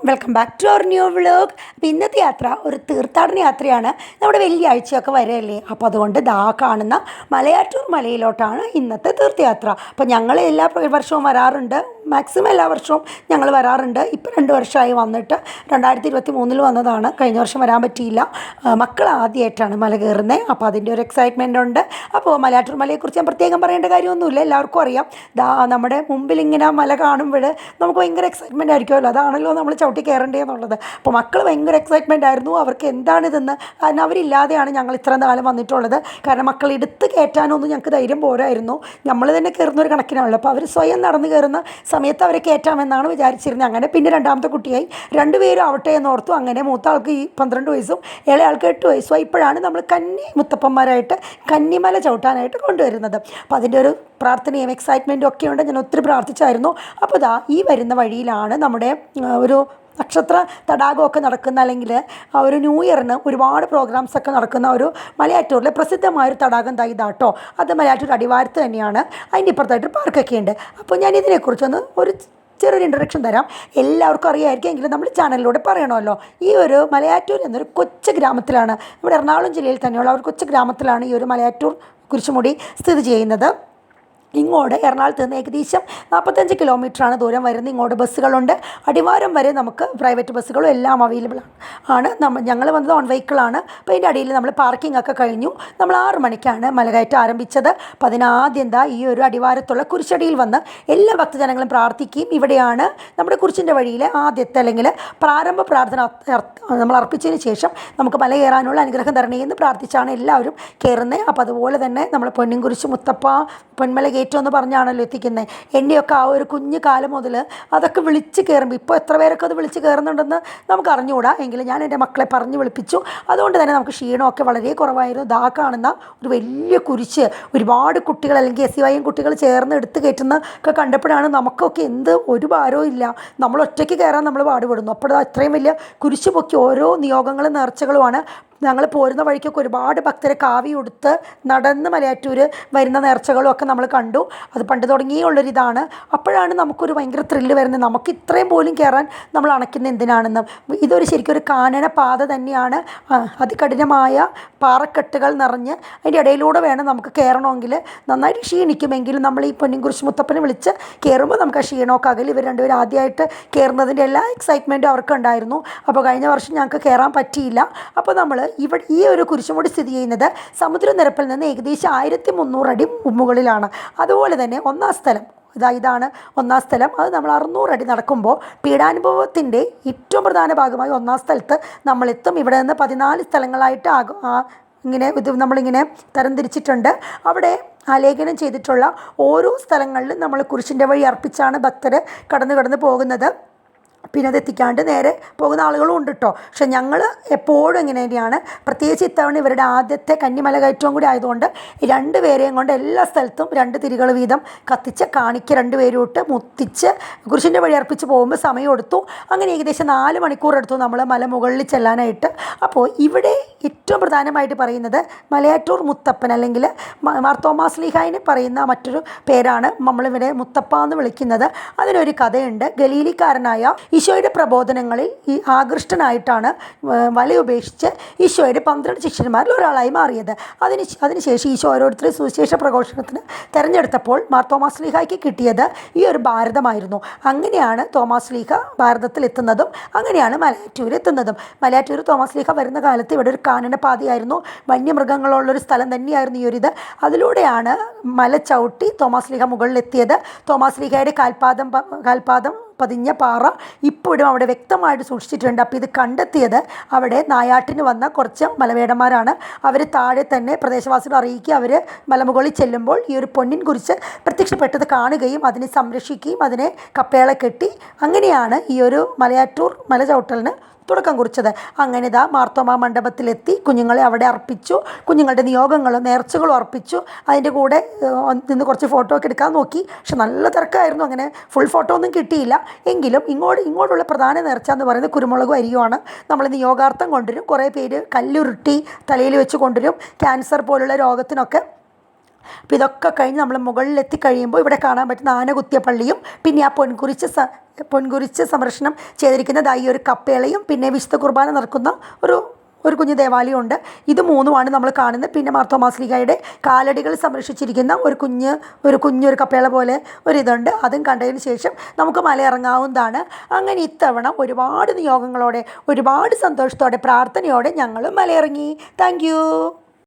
Welcome back to our new vlog. അപ്പോൾ ഇന്നത്തെ യാത്ര ഒരു തീർത്ഥാടന യാത്രയാണ്. നമ്മുടെ വെള്ളിയാഴ്ചയൊക്കെ വരെയല്ലേ, അപ്പോൾ അതുകൊണ്ട് ദാ കാണുന്ന മലയാറ്റൂർ മലയിലോട്ടാണ് ഇന്നത്തെ തീർത്ഥയാത്ര. അപ്പോൾ ഞങ്ങൾ എല്ലാ വർഷവും വരാറുണ്ട്, മാക്സിമം എല്ലാ വർഷവും ഞങ്ങൾ വരാറുണ്ട്. ഇപ്പോൾ 2 വർഷമായി വന്നിട്ട്. 2023 വന്നതാണ്, കഴിഞ്ഞ വർഷം വരാൻ പറ്റിയില്ല. മക്കൾ ആദ്യമായിട്ടാണ് മല കയറുന്നത്, അപ്പോൾ അതിൻ്റെ ഒരു എക്സൈറ്റ്മെൻ്റ് ഉണ്ട്. അപ്പോൾ മലയാറ്റൂർ മലയെക്കുറിച്ച് ഞാൻ പ്രത്യേകം പറയേണ്ട കാര്യമൊന്നുമില്ല, എല്ലാവർക്കും അറിയാം. നമ്മുടെ മുമ്പിൽ ഇങ്ങനെ മല കാണുമ്പോൾ നമുക്ക് ഭയങ്കര എക്സൈറ്റ്മെൻ്റ് ആയിരിക്കുമല്ലോ, അതാണല്ലോ നമ്മൾ ചവിട്ടി കയറേണ്ടതെന്നുള്ളത്. അപ്പോൾ മക്കൾ ഭയങ്കര എക്സൈറ്റ്മെൻ്റ് ആയിരുന്നു, അവർക്ക് എന്താണിതെന്ന്. കാരണം അവരില്ലാതെയാണ് ഞങ്ങൾ ഇത്രയും കാലം വന്നിട്ടുള്ളത്. കാരണം മക്കൾ എടുത്ത് കയറ്റാനൊന്നും ഞങ്ങൾക്ക് ധൈര്യം പോരായിരുന്നു, നമ്മൾ തന്നെ കയറുന്നൊരു കണക്കിനാണല്ലോ. അപ്പോൾ അവർ സ്വയം നടന്ന് കയറുന്ന സമയത്ത് അവരെ കയറ്റാമെന്നാണ് വിചാരിച്ചിരുന്നത്. അങ്ങനെ പിന്നെ രണ്ടാമത്തെ കുട്ടിയായി, 2 പേരും ആവട്ടെ എന്നോർത്തു. അങ്ങനെ മൂത്ത ആൾക്ക് ഈ 12 വയസ്സും ഇളയ ആൾക്ക് 8 വയസ്സും. ഇപ്പോഴാണ് നമ്മൾ കന്നി മുത്തപ്പന്മാരായിട്ട് കന്നിമല ചവിട്ടാനായിട്ട് കൊണ്ടുവരുന്നത്. അപ്പോൾ അതിൻ്റെ ഒരു പ്രാർത്ഥനയും എക്സൈറ്റ്മെൻറ്റും ഒക്കെ ഉണ്ട്. ഞാൻ ഒത്തിരി പ്രാർത്ഥിച്ചായിരുന്നു. അപ്പോൾ ഈ വരുന്ന വഴിയിലാണ് നമ്മുടെ ഒരു നക്ഷത്ര തടാകമൊക്കെ നടക്കുന്ന, അല്ലെങ്കിൽ ഒരു ന്യൂ ഇയറിന് ഒരുപാട് പ്രോഗ്രാംസൊക്കെ നടക്കുന്ന ഒരു മലയാറ്റൂരിലെ പ്രസിദ്ധമായൊരു തടാകം ഇതാട്ടോ. അത് മലയാറ്റൂർ അടിവാരത്ത് തന്നെയാണ്. അതിൻ്റെ ഇപ്പുറത്തായിട്ട് പാർക്കൊക്കെ ഉണ്ട്. അപ്പോൾ ഞാൻ ഇതിനെക്കുറിച്ചൊന്ന് ഒരു ചെറിയൊരു ഇൻട്രൊഡക്ഷൻ തരാം. എല്ലാവർക്കും അറിയാമായിരിക്കും, എങ്കിലും നമ്മൾ ചാനലിലൂടെ പറയണമല്ലോ. ഈ ഒരു മലയാറ്റൂർ എന്നൊരു കൊച്ചു ഗ്രാമത്തിലാണ്, ഇവിടെ എറണാകുളം ജില്ലയിൽ തന്നെയുള്ള ഒരു കൊച്ചു ഗ്രാമത്തിലാണ് ഈ ഒരു മലയാറ്റൂർ കുരിശുമുടി സ്ഥിതി ചെയ്യുന്നത്. ഇങ്ങോട്ട് എറണാകുളത്ത് നിന്ന് ഏകദേശം 45 കിലോമീറ്ററാണ് ദൂരം വരുന്നത്. ഇങ്ങോട്ട് ബസ്സുകളുണ്ട്, അടിവാരം വരെ നമുക്ക് പ്രൈവറ്റ് ബസ്സുകളും എല്ലാം അവൈലബിൾ ആണ്. ഞങ്ങൾ വന്നത് ഓൺ വെഹിക്കിളാണ്. അപ്പോൾ അതിൻ്റെ അടിയിൽ നമ്മൾ പാർക്കിംഗ് ഒക്കെ കഴിഞ്ഞു. നമ്മൾ 6 മണിക്കാണ് മലകയറ്റം ആരംഭിച്ചത്. അപ്പോൾ അതിനാദ്യം ഈ ഒരു അടിവാരത്തുള്ള കുരിശടിയിൽ വന്ന് എല്ലാ ഭക്തജനങ്ങളും പ്രാർത്ഥിക്കുകയും ഇവിടെയാണ് നമ്മുടെ കുരിശിൻ്റെ വഴിയിലെ ആദ്യത്തെ അല്ലെങ്കിൽ പ്രാരംഭ പ്രാർത്ഥന നമ്മൾ അർപ്പിച്ചതിന് ശേഷം നമുക്ക് മല കയറാനുള്ള അനുഗ്രഹം തരണേ എന്ന് പ്രാർത്ഥിച്ചാണ് എല്ലാവരും കയറുന്നത്. അപ്പോൾ അതുപോലെ തന്നെ നമ്മൾ പൊന്നിൻ കുരിശ് മുത്തപ്പ പൊന്മല ഏറ്റവും എന്ന് പറഞ്ഞാണല്ലോ എത്തിക്കുന്നത്. എൻ്റെയൊക്കെ ആ ഒരു കുഞ്ഞു കാലം മുതൽ അതൊക്കെ വിളിച്ച് കയറുമ്പോൾ, ഇപ്പോൾ എത്ര പേരൊക്കെ അത് വിളിച്ച് കയറുന്നുണ്ടെന്ന് നമുക്ക് അറിഞ്ഞുകൂടാ, എങ്കിലും ഞാൻ എൻ്റെ മക്കളെ പറഞ്ഞ് വിളിപ്പിച്ചു. അതുകൊണ്ട് തന്നെ നമുക്ക് ക്ഷീണമൊക്കെ വളരെ കുറവായിരുന്നു. കാണുന്ന ഒരു വലിയ കുരിശ് ഒരുപാട് കുട്ടികൾ അല്ലെങ്കിൽ SCYM കുട്ടികൾ ചേർന്ന് എടുത്ത് കയറ്റുന്ന ഒക്കെ കണ്ടപ്പോഴാണ് നമുക്കൊക്കെ ഒരു ഭാരവും ഇല്ല, നമ്മൾ ഒറ്റയ്ക്ക് കയറാൻ നമ്മൾ പാടുപെടുന്നു. അപ്പോൾ അത്രയും വലിയ കുരിശ് പൊക്കി ഓരോ നിയോഗങ്ങളും നേർച്ചകളുമാണ്. ഞങ്ങൾ പോരുന്ന വഴിക്കൊക്കെ ഒരുപാട് ഭക്തരെ കാവി ഉടുത്ത് നടന്ന് മലയാറ്റൂർ വരുന്ന നേർച്ചകളും ഒക്കെ നമ്മൾ കണ്ടു. അത് പണ്ട് തുടങ്ങിയുള്ളൊരിതാണ്. അപ്പോഴാണ് നമുക്കൊരു ഭയങ്കര ത്രില്ല് വരുന്നത്, നമുക്ക് ഇത്രയും പോലും കയറാൻ നമ്മൾ അണയ്ക്കുന്ന എന്തിനാണെന്ന്. ഇതൊരു ശരിക്കും ഒരു കാനന പാത തന്നെയാണ്. അതികഠിനമായ പാറക്കെട്ടുകൾ നിറഞ്ഞ് അതിൻ്റെ ഇടയിലൂടെ വേണം നമുക്ക് കയറണമെങ്കിൽ. നന്നായിട്ട് ക്ഷീണിക്കുമെങ്കിലും നമ്മൾ ഈ പൊന്നിൻ കുരിശ് മുത്തപ്പനെ വിളിച്ച് കയറുമ്പോൾ നമുക്ക് ആ ക്ഷീണമൊക്കെ അകൽ. ഇവർ രണ്ടുപേരും ആദ്യമായിട്ട് കയറുന്നതിൻ്റെ എല്ലാ എക്സൈറ്റ്മെൻറ്റും അവർക്കുണ്ടായിരുന്നു. അപ്പോൾ കഴിഞ്ഞ വർഷം ഞങ്ങൾക്ക് കയറാൻ പറ്റിയില്ല. അപ്പോൾ നമ്മൾ ഇവിടെ ഈ ഒരു കുരിശുമുടി സ്ഥിതി ചെയ്യുന്നത് സമുദ്രനിരപ്പിൽ നിന്ന് ഏകദേശം 1300 അടി മുകളിലാണ്. അതുപോലെ തന്നെ ഒന്നാം സ്ഥലം ഇതാണ് ഒന്നാം സ്ഥലം. അത് നമ്മൾ 600 അടി നടക്കുമ്പോൾ പീഡാനുഭവത്തിൻ്റെ ഏറ്റവും പ്രധാന ഭാഗമായി ഒന്നാം സ്ഥലത്ത് നമ്മളെത്തും. ഇവിടെ നിന്ന് 14 സ്ഥലങ്ങളായിട്ട് ഇങ്ങനെ നമ്മളിങ്ങനെ തരംതിരിച്ചിട്ടുണ്ട്. അവിടെ ആലേഖനം ചെയ്തിട്ടുള്ള ഓരോ സ്ഥലങ്ങളിലും നമ്മൾ കുരിശിൻ്റെ വഴി അർപ്പിച്ചാണ് ഭക്തർ കടന്നു പോകുന്നത്. പിന്നെ അതെത്തിക്കാണ്ട് നേരെ പോകുന്ന ആളുകളും ഉണ്ട് കേട്ടോ. പക്ഷെ ഞങ്ങൾ എപ്പോഴും ഇങ്ങനെ തന്നെയാണ്. പ്രത്യേകിച്ച് ഇത്തവണ ഇവരുടെ ആദ്യത്തെ കന്നിമല കയറ്റവും കൂടി ആയതുകൊണ്ട് 2 പേരെയും കൊണ്ട് എല്ലാ സ്ഥലത്തും 2 തിരികൾ വീതം കത്തിച്ച് കാണിക്ക് 2 പേരും ഇട്ട് മുത്തിച്ച് കുരിശിൻ്റെ വഴി അർപ്പിച്ച് പോകുമ്പോൾ സമയം എടുത്തു. അങ്ങനെ ഏകദേശം 4 മണിക്കൂർ എടുത്തു നമ്മൾ മല മുകളിൽ ചെല്ലാനായിട്ട്. അപ്പോൾ ഇവിടെ ഏറ്റവും പ്രധാനമായിട്ട് പറയുന്നത് മലയാറ്റൂർ മുത്തപ്പൻ അല്ലെങ്കിൽ മാർത്തോമാ ശ്ലീഹായിന് പറയുന്ന മറ്റൊരു പേരാണ് നമ്മളിവരെ മുത്തപ്പ എന്ന് വിളിക്കുന്നത്. അതിനൊരു കഥയുണ്ട്. ഗലീലിക്കാരനായ ഈശോയുടെ പ്രബോധനങ്ങളിൽ ആകൃഷ്ടനായിട്ടാണ് വലയുപേക്ഷിച്ച് ഈശോയുടെ 12 ശിഷ്യന്മാരിൽ ഒരാളായി മാറിയത്. അതിനുശേഷം ഈശോ ഓരോരുത്തരും സുവിശേഷ പ്രഘോഷണത്തിന് തിരഞ്ഞെടുത്തപ്പോൾ മാർത്തോമാ ശ്ലീഹായ്ക്ക് കിട്ടിയത് ഈ ഒരു ഭാരതമായിരുന്നു. അങ്ങനെയാണ് തോമാ ശ്ലീഹ ഭാരതത്തിൽ എത്തുന്നതും അങ്ങനെയാണ് മലയാറ്റൂർ എത്തുന്നതും. മലയാറ്റൂർ തോമാ ശ്ലീഹ വരുന്ന കാലത്ത് ഇവിടെ ഒരു കാനനപാതയായിരുന്നു, വന്യമൃഗങ്ങളുള്ളൊരു സ്ഥലം തന്നെയായിരുന്നു ഈ ഒരിത്. അതിലൂടെയാണ് മല ചവിട്ടി തോമാ ശ്ലീഹ മുകളിലെത്തിയത്. തോമാ ശ്ലീഹയുടെ കാൽപാദം പതിഞ്ഞ പാറ ഇപ്പോഴും അവിടെ വ്യക്തമായിട്ട് സൂക്ഷിച്ചിട്ടുണ്ട്. അപ്പോൾ ഇത് കണ്ടെത്തിയത് അവിടെ നായാട്ടിന് വന്ന കുറച്ച് മലവേടന്മാരാണ്. അവർ താഴെ തന്നെ പ്രദേശവാസികൾ അറിയിക്കുക, അവർ മലമുകളിൽ ചെല്ലുമ്പോൾ ഈ ഒരു പൊന്നിൻ കുരിശ് പ്രത്യക്ഷപ്പെട്ടത് കാണുകയും അതിനെ സംരക്ഷിക്കുകയും അതിനെ കപ്പേള കെട്ടി അങ്ങനെയാണ് ഈ ഒരു മലയാറ്റൂർ മല ചവിട്ടലിന് തുടക്കം കുറിച്ചത്. അങ്ങനെ മാർത്തോമാ മണ്ഡപത്തിലെത്തി കുഞ്ഞുങ്ങളെ അവിടെ അർപ്പിച്ചു. കുഞ്ഞുങ്ങളുടെ നിയോഗങ്ങളും നേർച്ചകളും അർപ്പിച്ചു. അതിൻ്റെ കൂടെ നിന്ന് കുറച്ച് ഫോട്ടോ ഒക്കെ എടുക്കാൻ നോക്കി. പക്ഷെ നല്ല തിരക്കായിരുന്നു, അങ്ങനെ ഫുൾ ഫോട്ടോ ഒന്നും കിട്ടിയില്ല. എങ്കിലും ഇങ്ങോട്ടുള്ള പ്രധാന നേർച്ച എന്ന് പറയുന്നത് കുരുമുളകും അരിയുമാണ്. നമ്മൾ നിയോഗാർത്ഥം കൊണ്ടുവരും. കുറേ പേര് കല്ലുരുട്ടി തലയിൽ വെച്ച് കൊണ്ടുവരും. ക്യാൻസർ പോലുള്ള രോഗത്തിനൊക്കെ അപ്പോൾ ഇതൊക്കെ കഴിഞ്ഞ് നമ്മൾ മുകളിലെത്തി കഴിയുമ്പോൾ ഇവിടെ കാണാൻ പറ്റുന്ന ആനകുത്തിയ പള്ളിയും പിന്നെ ആ പൊൻകുരിച്ച് സംരക്ഷണം ചെയ്തിരിക്കുന്ന ഈ ഒരു കപ്പേളയും പിന്നെ വിശുദ്ധ കുർബാന നടക്കുന്ന ഒരു കുഞ്ഞു ദേവാലയമുണ്ട്. ഇത് മൂന്നുമാണ് നമ്മൾ കാണുന്നത്. പിന്നെ മാർത്തോമാ ശ്ലീഹായുടെ കാലടികൾ സംരക്ഷിച്ചിരിക്കുന്ന ഒരു കപ്പേള പോലെ ഒരിതുണ്ട്. അതും കണ്ടതിന് ശേഷം നമുക്ക് മലയിറങ്ങാവുന്നതാണ്. അങ്ങനെ ഇത്തവണ ഒരുപാട് നിയോഗങ്ങളോടെ ഒരുപാട് സന്തോഷത്തോടെ പ്രാർത്ഥനയോടെ ഞങ്ങൾ മലയിറങ്ങി. Thank you.